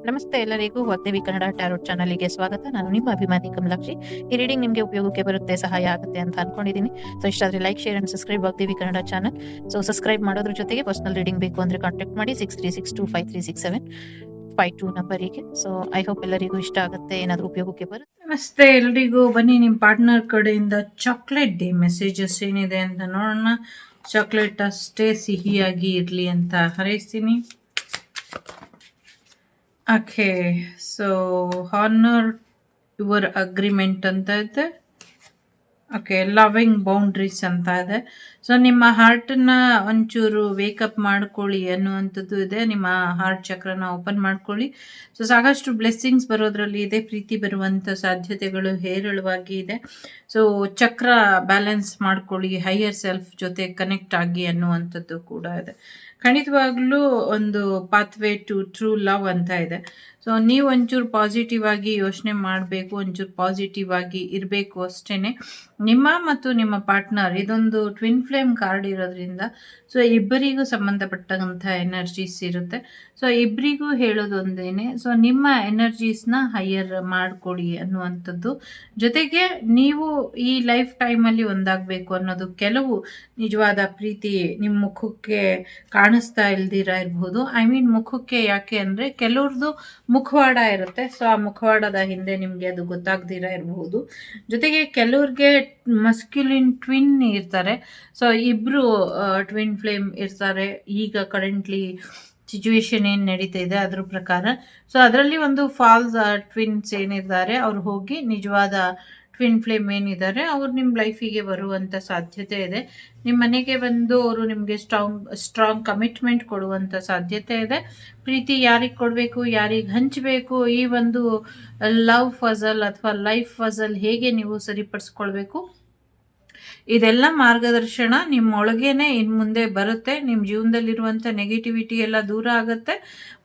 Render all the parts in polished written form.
ನಮಸ್ತೆ ಎಲ್ಲರಿಗೂ ವಾಗ್ದೇವಿ ಕನ್ನಡ ಟ್ಯಾರೋಟ್ ಚಾನಲ್ಗೆ ಸ್ವಾಗತ. ನಾನು ನಿಮ್ಮ ಅಭಿಮಾನಿ ಕಮಲಾಕ್ಷಿ. ಈ ರೀಡಿಂಗ್ ನಿಮಗೆ ಉಪಯೋಗಕ್ಕೆ ಬರುತ್ತೆ, ಸಹಾಯ ಆಗುತ್ತೆ ಅಂತ ಅನ್ಕೊಂಡಿದ್ದೀನಿ. ಸೊ ಇಷ್ಟ ಆದರೆ like, share and subscribe Vagdevi Kannada channel. So subscribe ಮಾಡೋದ್ರ ಜೊತೆಗೆ ಪರ್ಸನಲ್ ರೀಡಿಂಗ್ ಬೇಕು ಅಂದ್ರೆ ಕಾಂಟ್ಯಾಕ್ಟ್ ಮಾಡಿ 6362536752 ನಂಬರಿಗೆ. ಸೊ ಐ ಹೋಪ್ ಎಲ್ಲರಿಗೂ ಇಷ್ಟ ಆಗುತ್ತೆ, ಏನಾದರೂ ಉಪಯೋಗಕ್ಕೆ ಬರುತ್ತೆ. ನಮಸ್ತೆ ಎಲ್ರಿಗೂ. ಬನ್ನಿ ನಿಮ್ಮ ಪಾರ್ಟ್ನರ್ ಕಡೆಯಿಂದ ಚಾಕ್ಲೇಟ್ ಡೇ ಮೆಸೇಜಸ್ ಏನಿದೆ ಅಂತ ನೋಡೋಣ. ಚಾಕ್ಲೇಟ್ ಅಷ್ಟೇ ಸಿಹಿಯಾಗಿ ಇರಲಿ ಅಂತ ಹಾರೈಸ್ತೀನಿ. Okay, so honour your agreement ಅಂತ ಇದೆ. ಓಕೆ, ಲವಿಂಗ್ ಬೌಂಡ್ರೀಸ್ ಅಂತ ಇದೆ. ಸೊ ನಿಮ್ಮ ಹಾರ್ಟನ್ನ ಒಂಚೂರು ವೇಕಪ್ ಮಾಡ್ಕೊಳ್ಳಿ ಅನ್ನುವಂಥದ್ದು ಇದೆ. ನಿಮ್ಮ ಹಾರ್ಟ್ ಚಕ್ರನ ಓಪನ್ ಮಾಡ್ಕೊಳ್ಳಿ. ಸೊ ಸಾಕಷ್ಟು ಬ್ಲೆಸ್ಸಿಂಗ್ಸ್ ಬರೋದ್ರಲ್ಲಿ ಇದೆ, ಪ್ರೀತಿ ಬರುವಂಥ ಸಾಧ್ಯತೆಗಳು ಹೇರಳವಾಗಿ ಇದೆ. ಸೊ ಚಕ್ರ ಬ್ಯಾಲೆನ್ಸ್ ಮಾಡ್ಕೊಳ್ಳಿ, ಹೈಯರ್ ಸೆಲ್ಫ್ ಜೊತೆ ಕನೆಕ್ಟ್ ಆಗಿ ಅನ್ನುವಂಥದ್ದು ಕೂಡ ಇದೆ. ಖಂಡಿತವಾಗ್ಲೂ ಒಂದು ಪಾತ್ವೇ ಟು ಟ್ರೂ ಲವ್ ಅಂತ ಇದೆ. ಸೊ ನೀವು ಒಂಚೂರು ಪಾಸಿಟಿವ್ ಆಗಿ ಯೋಚನೆ ಮಾಡಬೇಕು, ಒಂಚೂರು ಪಾಸಿಟಿವ್ ಆಗಿ ಇರಬೇಕು ಅಷ್ಟೇ. ನಿಮ್ಮ ಮತ್ತು ನಿಮ್ಮ ಪಾರ್ಟ್ನರ್ ಇದೊಂದು ಟ್ವಿನ್ ಫ್ಲೇಮ್ ಕಾರ್ಡ್ ಇರೋದ್ರಿಂದ ಸೊ ಇಬ್ಬರಿಗೂ ಸಂಬಂಧಪಟ್ಟಂಥ ಎನರ್ಜೀಸ್ ಇರುತ್ತೆ. ಸೊ ಇಬ್ಬರಿಗೂ ಹೇಳೋದೊಂದೇನೆ, ಸೊ ನಿಮ್ಮ ಎನರ್ಜೀಸ್ನ ಹೈಯರ್ ಮಾಡ್ಕೊಳ್ಳಿ ಅನ್ನುವಂಥದ್ದು. ಜೊತೆಗೆ ನೀವು ಈ ಲೈಫ್ ಟೈಮಲ್ಲಿ ಒಂದಾಗಬೇಕು ಅನ್ನೋದು ಕೆಲವು ನಿಜವಾದ ಪ್ರೀತಿ ನಿಮ್ಮ ಮುಖಕ್ಕೆ ಕಾಣಿಸ್ತಾ ಇಲ್ದಿರ ಇರ್ಬೋದು. ಐ ಮೀನ್ ಮುಖಕ್ಕೆ ಯಾಕೆ ಅಂದರೆ ಕೆಲವ್ರದ್ದು ಮುಖವಾಡ ಇರುತ್ತೆ. ಸೊ ಆ ಮುಖವಾಡದ ಹಿಂದೆ ನಿಮಗೆ ಅದು ಗೊತ್ತಾಗ್ದಿರ ಇರಬಹುದು. ಜೊತೆಗೆ ಕೆಲವ್ರಿಗೆ ಮಸ್ಕ್ಯುಲಿನ್ ಟ್ವಿನ್ ಇರ್ತಾರೆ. ಸೊ ಇಬ್ಬರು ಟ್ವಿನ್ ಫ್ಲೇಮ್ ಇರ್ತಾರೆ. ಈಗ ಕರೆಂಟ್ಲಿ ಸಿಚುವೇಶನ್ ಏನು ನಡೀತಾ ಇದೆ ಅದ್ರ ಪ್ರಕಾರ. ಸೊ ಅದರಲ್ಲಿ ಒಂದು ಫಾಲ್ಸ್ ಟ್ವಿನ್ಸ್ ಏನಿದ್ದಾರೆ ಅವ್ರು ಹೋಗಿ ನಿಜವಾದ ಟ್ವಿನ್ ಫ್ಲೇಮ್ ಏನಿದ್ದಾರೆ ಅವ್ರು ನಿಮ್ಮ ಲೈಫಿಗೆ ಬರುವಂಥ ಸಾಧ್ಯತೆ ಇದೆ. ನಿಮ್ಮ ಮನೆಗೆ ಬಂದು ಅವರು ನಿಮಗೆ ಸ್ಟ್ರಾಂಗ್ ಕಮಿಟ್ಮೆಂಟ್ ಕೊಡುವಂಥ ಸಾಧ್ಯತೆ ಇದೆ. ಪ್ರೀತಿ ಯಾರಿಗೆ ಕೊಡಬೇಕು, ಯಾರಿಗೆ ಹಂಚಬೇಕು, ಈ ಒಂದು ಲವ್ ಫಜಲ್ ಅಥವಾ ಲೈಫ್ ಫಜಲ್ ಹೇಗೆ ನೀವು ಸರಿಪಡಿಸ್ಕೊಳ್ಬೇಕು, ಇದೆಲ್ಲ ಮಾರ್ಗದರ್ಶನ ನಿಮ್ಮೊಳಗೇನೆ ಇನ್ನು ಮುಂದೆ ಬರುತ್ತೆ. ನಿಮ್ಮ ಜೀವನದಲ್ಲಿರುವಂಥ ನೆಗೆಟಿವಿಟಿ ಎಲ್ಲ ದೂರ ಆಗುತ್ತೆ,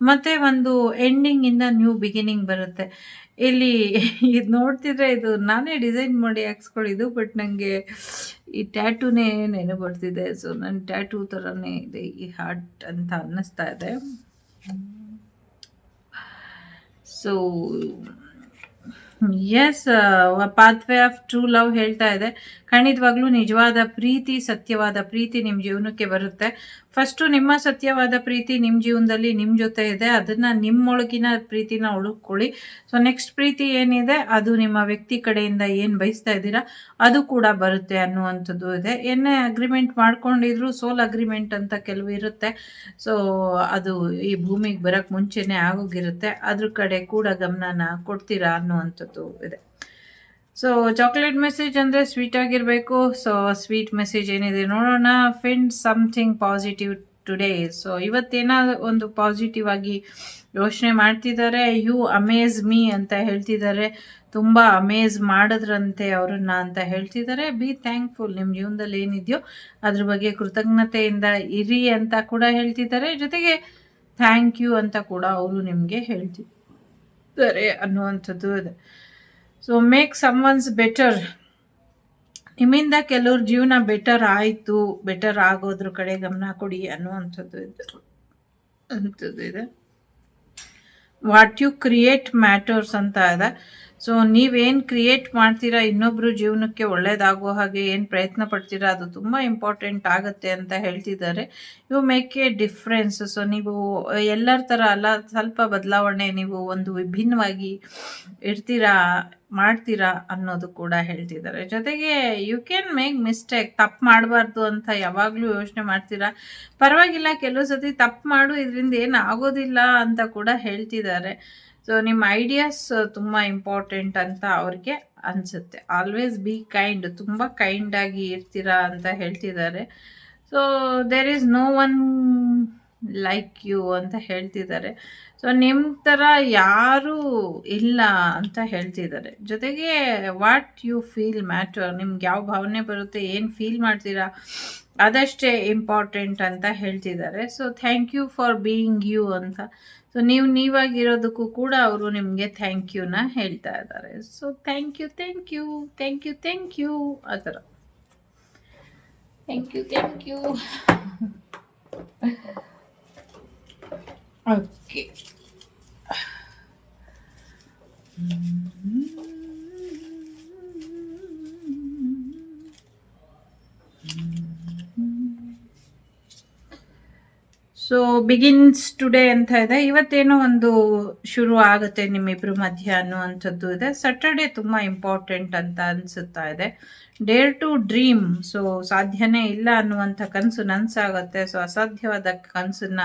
ಮತ್ತು ಒಂದು ಎಂಡಿಂಗಿಂದ ನ್ಯೂ ಬಿಗಿನಿಂಗ್ ಬರುತ್ತೆ. ಇಲ್ಲಿ ಇದು ನೋಡ್ತಿದ್ರೆ ಇದು ನಾನೇ ಡಿಸೈನ್ ಮಾಡಿ ಹಾಕ್ಸ್ಕೊಂಡಿದ್ದು, ಬಟ್ ನನಗೆ ಈ ಟ್ಯಾಟೂನೇ ನೆನಪು ಬರ್ತಿದೆ. ಸೊ ನನ್ನ ಟ್ಯಾಟೂ ಥರನೇ ಇದೆ ಈ ಹಾರ್ಟ್ ಅಂತ ಅನ್ನಿಸ್ತಾ ಇದೆ. So yes, pathway of true love ಹೇಳ್ತಾ ಇದೆ. ಖಂಡಿತವಾಗ್ಲೂ ನಿಜವಾದ ಪ್ರೀತಿ, ಸತ್ಯವಾದ ಪ್ರೀತಿ ನಿಮ್ಮ ಜೀವನಕ್ಕೆ ಬರುತ್ತೆ. ಫಸ್ಟು ನಿಮ್ಮ ಸತ್ಯವಾದ ಪ್ರೀತಿ ನಿಮ್ಮ ಜೀವನದಲ್ಲಿ ನಿಮ್ಮ ಜೊತೆ ಇದೆ, ಅದನ್ನು ನಿಮ್ಮೊಳಗಿನ ಪ್ರೀತಿನ ಹುಡುಕೊಳ್ಳಿ. ಸೊ ನೆಕ್ಸ್ಟ್ ಪ್ರೀತಿ ಏನಿದೆ ಅದು ನಿಮ್ಮ ವ್ಯಕ್ತಿ ಕಡೆಯಿಂದ ಏನು ಬಯಸ್ತಾ ಇದ್ದೀರಾ ಅದು ಕೂಡ ಬರುತ್ತೆ ಅನ್ನುವಂಥದ್ದು ಇದೆ. ಏನೇ ಅಗ್ರಿಮೆಂಟ್ ಮಾಡ್ಕೊಂಡಿದ್ರು ಸೋಲ್ ಅಗ್ರಿಮೆಂಟ್ ಅಂತ ಕೆಲವು ಇರುತ್ತೆ. ಸೊ ಅದು ಈ ಭೂಮಿಗೆ ಬರೋಕ್ಕೆ ಮುಂಚೆನೇ ಆಗೋಗಿರುತ್ತೆ. ಅದ್ರ ಕಡೆ ಕೂಡ ಗಮನನ ಕೊಡ್ತೀರಾ ಅನ್ನುವಂಥದ್ದು ಇದೆ. ಸೊ ಚಾಕ್ಲೇಟ್ ಮೆಸೇಜ್ ಅಂದರೆ ಸ್ವೀಟ್ ಆಗಿರಬೇಕು. ಸೊ ಸ್ವೀಟ್ ಮೆಸೇಜ್ ಏನಿದೆ ನೋಡೋಣ. ಫಿಂಡ್ ಸಮಥಿಂಗ್ ಪಾಸಿಟಿವ್ ಟುಡೇ. ಸೊ ಇವತ್ತೇನಾದ್ರು ಒಂದು ಪಾಸಿಟಿವ್ ಆಗಿ ಯೋಚನೆ ಮಾಡ್ತಿದ್ದಾರೆ. ಯು ಅಮೇಜ್ ಮೀ ಅಂತ ಹೇಳ್ತಿದ್ದಾರೆ. ತುಂಬ ಅಮೇಜ್ ಮಾಡಿದ್ರಂತೆ ಅವ್ರನ್ನ ಅಂತ ಹೇಳ್ತಿದ್ದಾರೆ. ಬಿ ಥ್ಯಾಂಕ್ಫುಲ್, ನಿಮ್ಮ ಜೀವನದಲ್ಲಿ ಏನಿದೆಯೋ ಅದ್ರ ಬಗ್ಗೆ ಕೃತಜ್ಞತೆಯಿಂದ ಇರಿ ಅಂತ ಕೂಡ ಹೇಳ್ತಿದ್ದಾರೆ. ಜೊತೆಗೆ ಥ್ಯಾಂಕ್ ಯು ಅಂತ ಕೂಡ ಅವರು ನಿಮಗೆ ಹೇಳ್ತಿದ್ದಾರೆ ಅನ್ನುವಂಥದ್ದು ಇದೆ. So make someone's better. ನಿಮ್ಮಿಂದ ಕೆಲವ್ರ ಜೀವನ ಬೆಟರ್ ಆಯಿತು, ಬೆಟರ್ ಆಗೋದ್ರ ಕಡೆ ಗಮನ ಕೊಡಿ ಅನ್ನುವಂಥದ್ದು ಇದೆ. ವಾಟ್ ಯು ಕ್ರಿಯೇಟ್ ಮ್ಯಾಟರ್ಸ್ ಅಂತ ಇದೆ. ಸೊ ನೀವೇನು ಕ್ರಿಯೇಟ್ ಮಾಡ್ತೀರಾ, ಇನ್ನೊಬ್ಬರು ಜೀವನಕ್ಕೆ ಒಳ್ಳೇದಾಗೋ ಹಾಗೆ ಏನು ಪ್ರಯತ್ನ ಪಡ್ತೀರಾ ಅದು ತುಂಬ ಇಂಪಾರ್ಟೆಂಟ್ ಆಗುತ್ತೆ ಅಂತ ಹೇಳ್ತಿದ್ದಾರೆ. You make a difference. So ನೀವು ಎಲ್ಲರ ಥರ ಅಲ್ಲ, ಸ್ವಲ್ಪ ಬದಲಾವಣೆ, ನೀವು ಒಂದು ವಿಭಿನ್ನವಾಗಿ ಮಾಡ್ತೀರಾ ಅನ್ನೋದು ಕೂಡ ಹೇಳ್ತಿದ್ದಾರೆ. ಜೊತೆಗೆ ಯು ಕ್ಯಾನ್ ಮೇಕ್ ಮಿಸ್ಟೇಕ್. ತಪ್ಪು ಮಾಡಬಾರ್ದು ಅಂತ ಯಾವಾಗಲೂ ಯೋಚನೆ ಮಾಡ್ತೀರಾ. ಪರವಾಗಿಲ್ಲ, ಕೆಲವು ಸತಿ ತಪ್ಪು ಮಾಡು, ಇದರಿಂದ ಏನು ಆಗೋದಿಲ್ಲ ಅಂತ ಕೂಡ ಹೇಳ್ತಿದ್ದಾರೆ. ಸೊ ನಿಮ್ಮ ಐಡಿಯಾಸ್ ತುಂಬ ಇಂಪಾರ್ಟೆಂಟ್ ಅಂತ ಅವ್ರಿಗೆ ಅನಿಸುತ್ತೆ. ಆಲ್ವೇಸ್ ಬಿ ಕೈಂಡ್, ತುಂಬ ಕೈಂಡಾಗಿ ಇರ್ತೀರಾ ಅಂತ ಹೇಳ್ತಿದ್ದಾರೆ. So there is no one like you ಅಂತ ಹೇಳ್ತಿದ್ದಾರೆ. ಸೊ ನಿಮ್ಮ ಥರ ಯಾರೂ ಇಲ್ಲ ಅಂತ ಹೇಳ್ತಿದ್ದಾರೆ. ಜೊತೆಗೆ ವಾಟ್ ಯು ಫೀಲ್ ಮ್ಯಾಟರ್. ನಿಮ್ಗೆ ಯಾವ ಭಾವನೆ ಬರುತ್ತೆ, ಏನು ಫೀಲ್ ಮಾಡ್ತೀರಾ ಅದಷ್ಟೇ ಇಂಪಾರ್ಟೆಂಟ್ ಅಂತ ಹೇಳ್ತಿದ್ದಾರೆ. So thank you for being you ಅಂತ. ಸೊ ನೀವಾಗಿರೋದಕ್ಕೂ ಕೂಡ ಅವರು ನಿಮಗೆ ಥ್ಯಾಂಕ್ ಯುನ ಹೇಳ್ತಾ ಇದ್ದಾರೆ. So thank you thank you thank you thank you ಆ ಥರ thank you thank you. Okay, so begins today ಅಂತ ಇದೆ. ಇವತ್ತೇನೋ ಒಂದು ಶುರು ಆಗುತ್ತೆ ನಿಮ್ಮಿಬ್ರು ಮಧ್ಯ ಅನ್ನುವಂಥದ್ದು ಇದೆ. ಸ್ಯಾಟರ್ಡೆ ತುಂಬ ಇಂಪಾರ್ಟೆಂಟ್ ಅಂತ ಅನಿಸುತ್ತಾ ಇದೆ. Dare to dream. ಸೊ ಸಾಧ್ಯನೇ ಇಲ್ಲ ಅನ್ನುವಂಥ ಕನಸು ನನಸಾಗುತ್ತೆ. ಸೊ ಅಸಾಧ್ಯವಾದ ಕನಸನ್ನ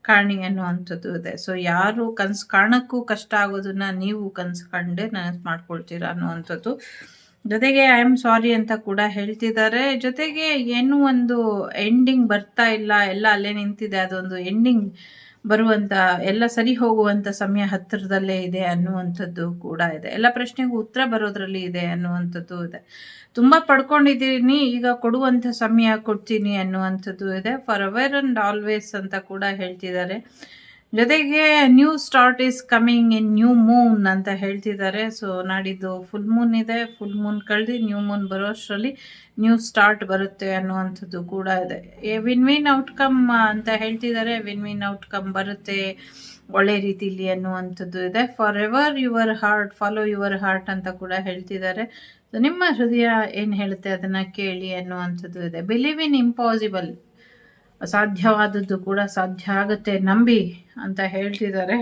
ಕಾಣಿ ಅನ್ನುವಂಥದ್ದು ಇದೆ. ಸೊ ಯಾರು ಕನಸು ಕಾಣಕ್ಕೂ ಕಷ್ಟ ಆಗೋದನ್ನ ನೀವು ಕನಸು ಕಂಡು ನನಸು ಮಾಡ್ಕೊಳ್ತೀರಾ ಅನ್ನುವಂಥದ್ದು. ಜೊತೆಗೆ ಐ ಆಮ್ ಸಾರಿ ಅಂತ ಕೂಡ ಹೇಳ್ತಿದ್ದಾರೆ. ಜೊತೆಗೆ ಏನು ಒಂದು ಎಂಡಿಂಗ್ ಬರ್ತಾ ಇಲ್ಲ, ಎಲ್ಲ ಅಲ್ಲೇ ನಿಂತಿದೆ. ಅದೊಂದು ಎಂಡಿಂಗ್ ಬರುವಂತ, ಎಲ್ಲ ಸರಿ ಹೋಗುವಂತ ಸಮಯ ಹತ್ತಿರದಲ್ಲೇ ಇದೆ ಅನ್ನುವಂಥದ್ದು ಕೂಡ ಇದೆ. ಎಲ್ಲ ಪ್ರಶ್ನೆಗೂ ಉತ್ತರ ಬರೋದ್ರಲ್ಲಿ ಇದೆ ಅನ್ನುವಂಥದ್ದು ಇದೆ. ತುಂಬಾ ಪಡ್ಕೊಂಡಿದ್ದೀನಿ, ಈಗ ಕೊಡುವಂತ ಸಮಯ ಕೊಡ್ತೀನಿ ಅನ್ನುವಂಥದ್ದು ಇದೆ. ಫಾರ್ ಎವರ್ ಅಂಡ್ ಆಲ್ವೇಸ್ ಅಂತ ಕೂಡ ಹೇಳ್ತಿದ್ದಾರೆ. ಜೊತೆಗೆ new start is coming in new Moon ಅಂತ ಹೇಳ್ತಿದ್ದಾರೆ. ಸೊ ನಾಡಿದ್ದು ಫುಲ್ ಮೂನ್ ಇದೆ. ಫುಲ್ ಮೂನ್ ಕಳೆದು ನ್ಯೂ ಮೂನ್ ಬರೋ ಅಷ್ಟರಲ್ಲಿ ನ್ಯೂ ಸ್ಟಾರ್ಟ್ ಬರುತ್ತೆ ಅನ್ನುವಂಥದ್ದು ಕೂಡ ಇದೆ. ವಿನ್ ವಿನ್ ಔಟ್ಕಮ್ ಅಂತ ಹೇಳ್ತಿದ್ದಾರೆ. ವಿನ್ ವಿನ್ ಔಟ್ಕಮ್ ಬರುತ್ತೆ ಒಳ್ಳೆ ರೀತಿಲಿ ಅನ್ನುವಂಥದ್ದು ಇದೆ. For ever your heart, follow your heart ಅಂತ ಕೂಡ ಹೇಳ್ತಿದ್ದಾರೆ. ನಿಮ್ಮ ಹೃದಯ ಏನು ಹೇಳುತ್ತೆ ಅದನ್ನ ಕೇಳಿ ಅನ್ನುವಂಥದ್ದು ಇದೆ. ಬಿಲೀವ್ ಇನ್ ಇಂಪಾಸಿಬಲ್, ಅಸಾಧ್ಯವಾದದ್ದು ಕೂಡ ಸಾಧ್ಯ ಆಗುತ್ತೆ ನಂಬಿ ಅಂತ ಹೇಳ್ತಿದ್ದಾರೆ.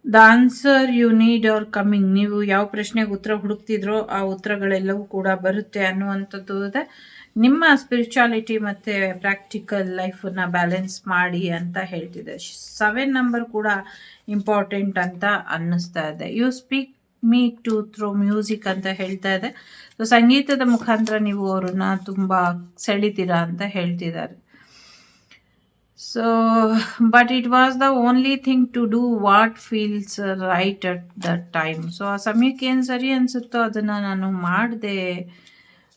The answer you need are coming. ನೀವು ಯಾವ ಪ್ರಶ್ನೆಗೆ ಉತ್ತರ ಹುಡುಕ್ತಿದ್ರೋ ಆ ಉತ್ತರಗಳೆಲ್ಲವೂ ಕೂಡ ಬರುತ್ತೆ ಅನ್ನುವಂಥದ್ದು ಇದೆ. ನಿಮ್ಮ ಸ್ಪಿರಿಚುಯಾಲಿಟಿ ಮತ್ತು ಪ್ರಾಕ್ಟಿಕಲ್ ಲೈಫನ್ನ ಬ್ಯಾಲೆನ್ಸ್ ಮಾಡಿ ಅಂತ ಹೇಳ್ತಿದೆ. 7 ನಂಬರ್ ಕೂಡ ಇಂಪಾರ್ಟೆಂಟ್ ಅಂತ ಅನ್ನಿಸ್ತಾ ಇದೆ. You speak me to through music ಅಂತ ಹೇಳ್ತಾ ಇದೆ. ಸೊ ಸಂಗೀತದ ಮುಖಾಂತರ ನೀವು ಅವ್ರನ್ನ ತುಂಬ ಸೆಳಿತೀರಾ ಅಂತ ಹೇಳ್ತಿದ್ದಾರೆ. So but it was the only thing to do what feels right at the time. So ಆ ಸಮಯಕ್ಕೆ ಏನು ಸರಿ ಅನಿಸುತ್ತೋ ಅದನ್ನು ನಾನು ಮಾಡಿದೆ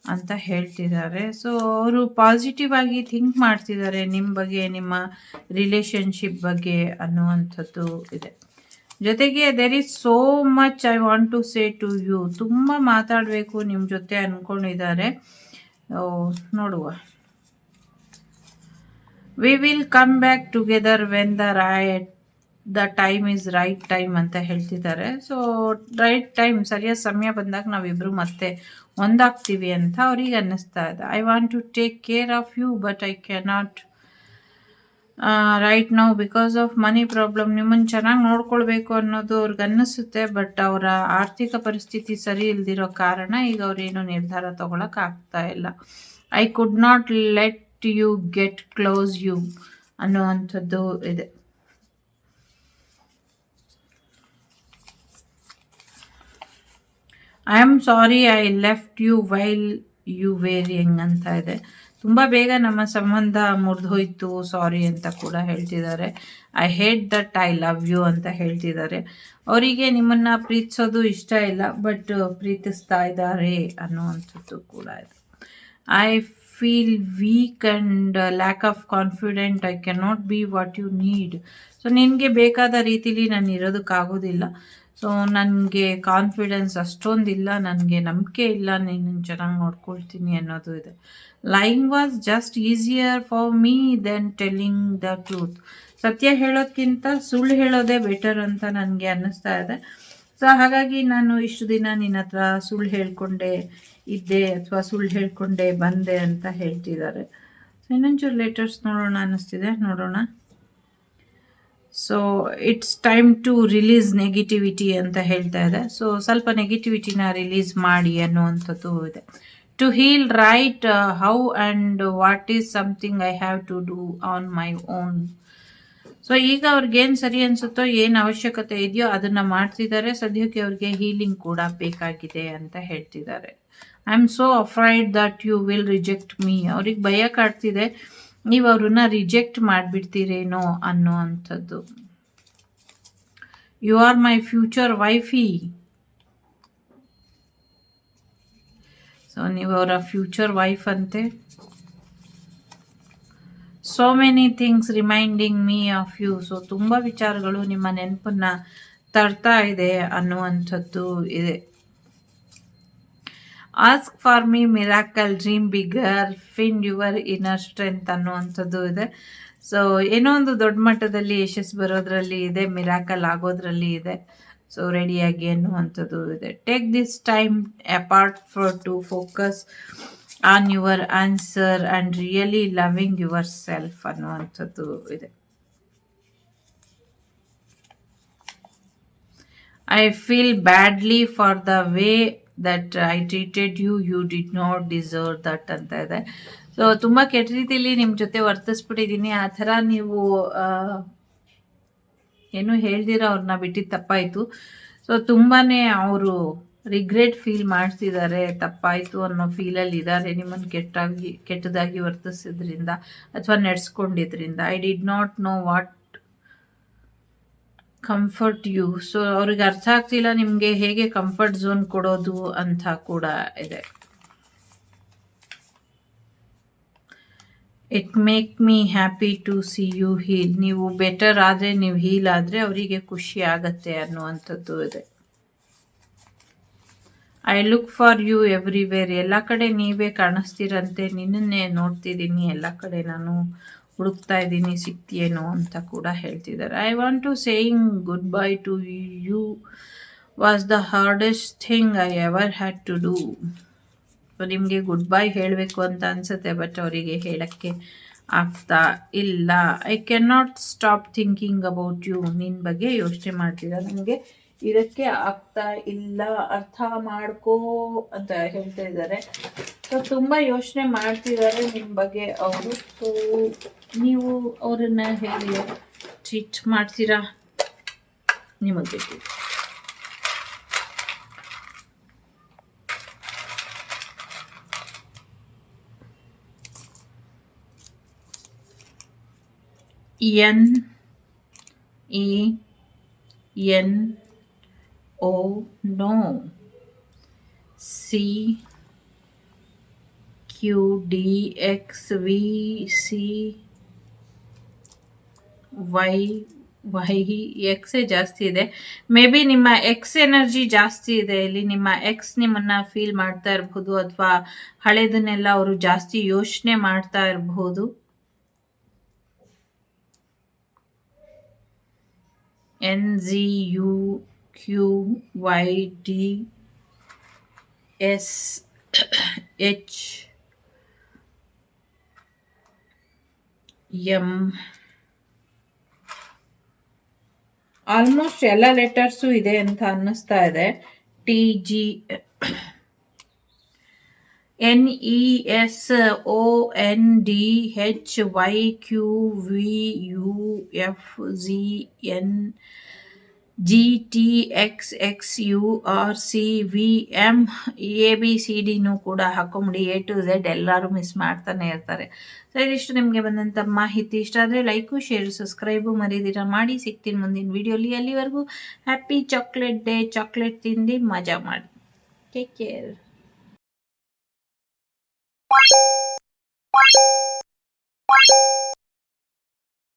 ಅಂತ ಹೇಳ್ತಿದ್ದಾರೆ. ಸೊ ಅವರು ಪಾಸಿಟಿವ್ ಆಗಿ ಥಿಂಕ್ ಮಾಡ್ತಿದ್ದಾರೆ ನಿಮ್ಮ ಬಗ್ಗೆ, ನಿಮ್ಮ ರಿಲೇಷನ್ಶಿಪ್ ಬಗ್ಗೆ ಅನ್ನುವಂಥದ್ದು ಇದೆ. ಜೊತೆಗೆ there is so much I want to say to you. ತುಂಬ ಮಾತಾಡಬೇಕು ನಿಮ್ಮ ಜೊತೆ ಅಂದ್ಕೊಂಡಿದ್ದಾರೆ. ನೋಡುವ. We will come back together when the time is right time ಅಂತ ಹೇಳ್ತಿದ್ದಾರೆ. ಸೊ ರೈಟ್ ಟೈಮ್, ಸರಿಯಾದ ಸಮಯ ಬಂದಾಗ ನಾವಿಬ್ಬರು ಮತ್ತೆ ಒಂದಾಗ್ತೀವಿ ಅಂತ ಅವ್ರಿಗೆ ಅನ್ನಿಸ್ತಾ ಇದೆ. I want to take care of you but I cannot right now because of money problem. ನಿಮ್ಮನ್ನು ಚೆನ್ನಾಗಿ ನೋಡ್ಕೊಳ್ಬೇಕು ಅನ್ನೋದು ಅವ್ರಿಗೆ ಅನ್ನಿಸುತ್ತೆ. ಬಟ್ ಅವರ ಆರ್ಥಿಕ ಪರಿಸ್ಥಿತಿ ಸರಿ ಇಲ್ದಿರೋ ಕಾರಣ ಈಗ ಅವ್ರೇನು ನಿರ್ಧಾರ ತಗೊಳಕ್ ಆಗ್ತಾ ಇಲ್ಲ. I could not let you get close you ಅನ್ನುವಂಥದ್ದು ಇದೆ. I am sorry I left you while you were young ಅಂತ ಇದೆ. ತುಂಬ ಬೇಗ ನಮ್ಮ ಸಂಬಂಧ ಮುರಿದೋಯ್ತು, ಸಾರಿ ಅಂತ ಕೂಡ ಹೇಳ್ತಿದ್ದಾರೆ. I hate that I love you ಅಂತ ಹೇಳ್ತಿದ್ದಾರೆ. ಅವರಿಗೆ ನಿಮ್ಮನ್ನು ಪ್ರೀತಿಸೋದು ಇಷ್ಟ ಇಲ್ಲ, ಬಟ್ ಪ್ರೀತಿಸ್ತಾ ಇದ್ದಾರೆ ಅನ್ನುವಂಥದ್ದು ಕೂಡ ಇದೆ. I feel weak and lack of confident. I cannot be what you need. So ನಿನಗೆ ಬೇಕಾದ ರೀತಿಲಿ ನಾನು ಇರೋದಕ್ಕಾಗೋದಿಲ್ಲ. ಸೊ ನನಗೆ ಕಾನ್ಫಿಡೆನ್ಸ್ ಅಷ್ಟೊಂದಿಲ್ಲ, ನನಗೆ ನಂಬಿಕೆ ಇಲ್ಲ ನೀನು ಚೆನ್ನಾಗಿ ನೋಡ್ಕೊಳ್ತೀನಿ ಅನ್ನೋದು ಇದೆ. Lying was just easier for me then telling the truth. ಸತ್ಯ ಹೇಳೋದ್ಕಿಂತ ಸುಳ್ಳು ಹೇಳೋದೇ ಬೆಟರ್ ಅಂತ ನನಗೆ ಅನ್ನಿಸ್ತಾ ಇದೆ. ಸೊ ಹಾಗಾಗಿ ನಾನು ಇಷ್ಟು ದಿನ ನಿನ್ನ ಹತ್ರ ಸುಳ್ಳು ಹೇಳ್ಕೊಂಡೆ ಇದ್ದೆ ಅಥವಾ ಸುಳ್ಳು ಹೇಳ್ಕೊಂಡೆ ಬಂದೆ ಅಂತ ಹೇಳ್ತಿದ್ದಾರೆ. ಸೊ ಇನ್ನೊಂಚೂರು ಲೆಟರ್ಸ್ ನೋಡೋಣ ಅನ್ನಿಸ್ತಿದೆ, ನೋಡೋಣ. So it's time to release negativity ಅಂತ ಹೇಳ್ತಾ ಇದೆ. ಸೊ ಸ್ವಲ್ಪ ನೆಗೆಟಿವಿಟಿನ ರಿಲೀಸ್ ಮಾಡಿ ಅನ್ನುವಂಥದ್ದು ಇದೆ. To heal right how and what is something I have to do on my own. So ಈಗ ಅವ್ರಿಗೇನು ಸರಿ ಅನಿಸುತ್ತೋ, ಏನು ಅವಶ್ಯಕತೆ ಇದೆಯೋ ಅದನ್ನು ಮಾಡ್ತಿದ್ದಾರೆ. ಸದ್ಯಕ್ಕೆ ಅವ್ರಿಗೆ ಹೀಲಿಂಗ್ ಕೂಡ ಬೇಕಾಗಿದೆ ಅಂತ ಹೇಳ್ತಿದ್ದಾರೆ. I am so afraid that you will reject me. ಅವ್ರಿಗೆ ಭಯ ಕಾಡ್ತಿದೆ ನೀವು ಅವ್ರನ್ನ ರಿಜೆಕ್ಟ್ ಮಾಡಿಬಿಡ್ತೀರೇನೋ ಅನ್ನೋವಂಥದ್ದು. You are my future wifey. So ನೀವು ಅವರ ಫ್ಯೂಚರ್ ವೈಫ್ ಅಂತೆ. So many things reminding me of you. So ತುಂಬ ವಿಚಾರಗಳು ನಿಮ್ಮ ನೆನಪನ್ನ ತರ್ತಾ ಇದೆ ಅನ್ನುವಂಥದ್ದು ಇದೆ. Ask for me miracle, dream bigger, find your inner strength ಅನ್ನುವಂಥದ್ದು ಇದೆ. ಸೊ ಏನೋ ಒಂದು ದೊಡ್ಡ ಮಟ್ಟದಲ್ಲಿ ಯಶಸ್ಸು ಬರೋದ್ರಲ್ಲಿ ಇದೆ, ಮಿರಾಕಲ್ ಆಗೋದ್ರಲ್ಲಿ ಇದೆ. ಸೊ ರೆಡಿಯಾಗಿ ಅನ್ನುವಂಥದ್ದು ಇದೆ. Take this time apart for to focus on your answer and really loving yourself ಅನ್ನುವಂಥದ್ದು ಇದೆ. I feel badly for the way that I treated you. You did not deserve that ಅಂತ ಇದೆ. So ತುಂಬ ಕೆಟ್ಟ ರೀತಿಯಲ್ಲಿ ನಿಮ್ಮ ಜೊತೆ ವರ್ತಿಸ್ಬಿಟ್ಟಿದ್ದೀನಿ. ಆ ಥರ ನೀವು ಏನು ಹೇಳ್ದಿರ ಅವ್ರನ್ನ ಬಿಟ್ಟಿದ್ದು ತಪ್ಪಾಯಿತು. ಸೊ ತುಂಬಾ ಅವರು ರಿಗ್ರೆಟ್ ಫೀಲ್ ಮಾಡ್ತಿದ್ದಾರೆ, ತಪ್ಪಾಯಿತು ಅನ್ನೋ ಫೀಲಲ್ಲಿ ಇದ್ದಾರೆ ನಿಮ್ಮನ್ನು ಕೆಟ್ಟದಾಗಿ ವರ್ತಿಸಿದ್ರಿಂದ ಅಥವಾ ನಡೆಸ್ಕೊಂಡಿದ್ರಿಂದ. I did not know what comfort you. So ಅವ್ರಿಗೆ ಅರ್ಥ ಆಗ್ತಿಲ್ಲ ನಿಮಗೆ ಹೇಗೆ ಕಂಫರ್ಟ್ ಝೋನ್ ಕೊಡೋದು ಅಂತ ಕೂಡ ಇದೆ. It make me happy to see you heal. ನೀವು ಬೆಟರ್ ಆದರೆ, ನೀವು ಹೀಲ್ ಆದರೆ ಅವರಿಗೆ ಖುಷಿ ಆಗತ್ತೆ ಅನ್ನುವಂಥದ್ದು ಇದೆ. I look for you everywhere. ಎಲ್ಲ ಕಡೆ ನೀವೇ ಕಾಣಿಸ್ತೀರಂತೆ, ನಿನ್ನನ್ನೇ ನೋಡ್ತಿದ್ದೀನಿ, ಎಲ್ಲ ಕಡೆ ನಾನು ಹುಡುಕ್ತಾ ಇದ್ದೀನಿ, ಸಿಗ್ತೀಯೇನೋ ಅಂತ ಕೂಡ ಹೇಳ್ತಿದ್ದಾರೆ. I want to saying goodbye to you was the hardest thing I ever had to do. So ನಿಮಗೆ ಗುಡ್ ಬೈ ಹೇಳಬೇಕು ಅಂತ ಅನಿಸುತ್ತೆ, ಬಟ್ ಅವರಿಗೆ ಹೇಳೋಕ್ಕೆ ಆಗ್ತಾ ಇಲ್ಲ. I can not stop thinking about you. ನಿನ್ನ ಬಗ್ಗೆ ಯೋಚನೆ ಮಾಡ್ತೀರಾ, ನನಗೆ ಇದಕ್ಕೆ ಆಗ್ತಾ ಇಲ್ಲ, ಅರ್ಥ ಮಾಡ್ಕೋ ಅಂತ ಹೇಳ್ತಾ ಇದ್ದಾರೆ. ಸೊ ತುಂಬ ಯೋಚನೆ ಮಾಡ್ತಿದ್ದಾರೆ ನಿಮ್ಮ ಬಗ್ಗೆ ಅವರು. ಸೊ ನೀವು ಅವರನ್ನು ಹೇಗೆ ಟ್ರೀಟ್ ಮಾಡ್ತೀರಾ ನಿಮಗೆ ಗೊತ್ತಿದೆ. NENO no. CQDXVCYY ಜಾಸ್ತಿ ಇದೆ. ಮೇ ಬಿ ನಿಮ್ಮ ಎಕ್ಸ್ ಎನರ್ಜಿ ಜಾಸ್ತಿ ಇದೆ ಇಲ್ಲಿ. ನಿಮ್ಮ ಎಕ್ಸ್ ನಿಮ್ಮನ್ನ ಫೀಲ್ ಮಾಡ್ತಾ ಇರಬಹುದು, ಅಥವಾ ಹಳೆದನ್ನೆಲ್ಲ ಅವರು ಜಾಸ್ತಿ ಯೋಚನೆ ಮಾಡ್ತಾ ಇರಬಹುದು. NZUQYDSHM ಆಲ್ಮೋಸ್ಟ್ ಎಲ್ಲ ಲೆಟರ್ಸು ಇದೆ ಅಂತ ಅನ್ನಿಸ್ತಾ ಇದೆ. TG NESONDHYQVUFZN GTXXURCVM ABCDನೂ ಕೂಡ ಹಾಕೊಂಬಿಡಿ. A to Z ಎಲ್ಲರೂ ಮಿಸ್ ಮಾಡ್ತಾನೆ ಇರ್ತಾರೆ. ಸೊ ಇದಿಷ್ಟು ನಿಮಗೆ ಬಂದಂಥ ಮಾಹಿತಿ. ಇಷ್ಟ ಆದರೆ ಲೈಕು, ಶೇರು, ಸಬ್ಸ್ಕ್ರೈಬು ಮರಿದಿರ ಮಾಡಿ. ಸಿಗ್ತೀನಿ ಮುಂದಿನ ವಿಡಿಯೋಲಿ. ಅಲ್ಲಿವರೆಗೂ ಹ್ಯಾಪಿ ಚಾಕ್ಲೇಟ್ ಡೇ. ಚಾಕ್ಲೇಟ್ ತಿಂದು ಮಜಾ ಮಾಡಿ. Take care.